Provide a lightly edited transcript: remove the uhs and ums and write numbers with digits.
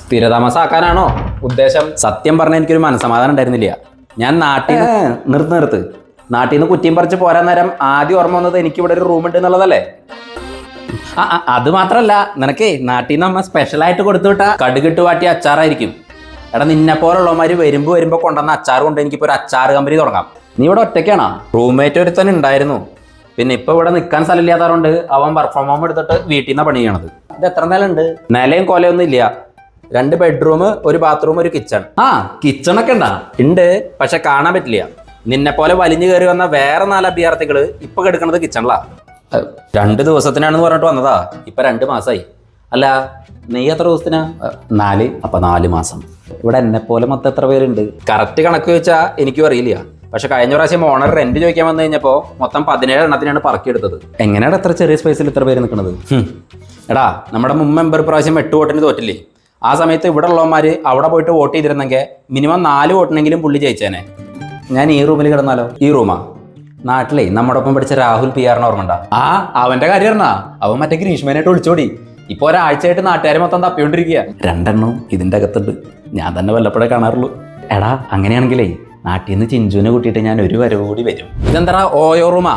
സ്ഥിരതാമസാക്കാനാണോ ഉദ്ദേശം? സത്യം പറഞ്ഞാൽ എനിക്കൊരു മനസ്സമാധാനം ഉണ്ടായിരുന്നില്ല. ഞാൻ നാട്ടിൽ നിർത്ത് നാട്ടിൽ നിന്ന് കുറ്റിയും പറിച്ച് പോരാൻ നേരം ആദ്യം ഓർമ്മ വന്നത് എനിക്ക് ഇവിടെ ഒരു റൂം ഉണ്ട് എന്നുള്ളതല്ലേ. അത് മാത്രല്ല, നിനക്കേ നാട്ടിൽ നിന്ന് അമ്മ സ്പെഷ്യലായിട്ട് കൊടുത്തു വിട്ട കടുകിട്ട് വാട്ടിയ അച്ചാറായിരിക്കും. എടാ, നിന്നെ പോലുള്ളവന്മാര് വരുമ്പോ കൊണ്ടുവന്ന അച്ചാർ കൊണ്ട് എനിക്കിപ്പോ ഒരു അച്ചാർ കമ്പനി തുടങ്ങാം. നീ ഇവിടെ ഒറ്റയ്ക്കാണോ? റൂംമേറ്റ് ഒരുത്തൻ ഉണ്ടായിരുന്നു, പിന്നെ ഇപ്പൊ ഇവിടെ നിൽക്കാൻ സ്ഥലമില്ലാത്തതുകൊണ്ട് അവൻ വർക്ക് ഫ്രം ഹോം എടുത്തിട്ട് വീട്ടിൽ നിന്നാണ് പണി ചെയ്യണത്. ഇത് എത്ര നില ഉണ്ട്? നിലയും കൊലയൊന്നും ഇല്ല. 2 ബെഡ്റൂം, 1 ബാത്റൂം, 1 കിച്ചൺ. കിച്ചണൊക്കെ ഉണ്ട്, പക്ഷെ കാണാൻ പറ്റില്ല. നിന്നെ പോലെ വലിഞ്ഞു കയറി വന്ന വേറെ 4 അഭ്യർത്ഥികള് ഇപ്പൊ കിടക്കുന്നത് കിച്ചണിലാ. 2 ദിവസത്തിനാണെന്ന് പറഞ്ഞിട്ട് വന്നതാ, ഇപ്പൊ 2 മാസമായി. അല്ല, നീ എത്ര ദിവസത്തിനാ? 4. അപ്പൊ 4 മാസം. ഇവിടെ എന്നെ പോലെ മൊത്തം എത്ര പേരുണ്ട്? കറക്റ്റ് കണക്ക് വെച്ചാൽ എനിക്കും അറിയില്ല. പക്ഷെ കഴിഞ്ഞ പ്രാവശ്യം ഓണർ റെന്റ് ചോദിക്കാൻ വന്നു കഴിഞ്ഞപ്പോ മൊത്തം 17 എണ്ണത്തിനാണ് പറക്കിയെടുത്തത്. എങ്ങനെയാണ് എത്ര ചെറിയ സ്പേസിൽ ഇത്ര പേര് നിൽക്കുന്നത്? എടാ, നമ്മുടെ മുൻ മെമ്പർ പ്രാവശ്യം 8 വോട്ടിന് തോറ്റില്ലേ? ആ സമയത്ത് ഇവിടെ ഉള്ളവന്മാര് അവിടെ പോയിട്ട് വോട്ട് ചെയ്തിരുന്നെങ്കിൽ മിനിമം 4 വോട്ടിനെങ്കിലും പുള്ളി ജയിച്ചേനെ. ഞാൻ ഈ റൂമിൽ കിടന്നാലോ? ഈ റൂമാ? നാട്ടിലെ നമ്മുടെ ഒപ്പം പഠിച്ച രാഹുൽ PR ഓർമ്മണ്ട? അവന്റെ കാര്യം അറിഞ്ഞാ? അവൻ മറ്റേ ഗ്രീഷ്മേനായിട്ട് ഒളിച്ചോടി. ഇപ്പൊ ഒരാഴ്ചയായിട്ട് നാട്ടുകാരെ മൊത്തം തപ്പിക്കൊണ്ടിരിക്കുക. 2 എണ്ണവും ഇതിന്റെ അകത്തുണ്ട്. ഞാൻ തന്നെ വല്ലപ്പോഴേ കാണാറുള്ളൂ. എടാ, അങ്ങനെയാണെങ്കിലേ നാട്ടിൽ നിന്ന് ചിഞ്ചുവിനെ കൂട്ടിയിട്ട് ഞാൻ ഒരു വരവ് കൂടി വരും. ഇതെന്താ ഓയോ റൂമാ?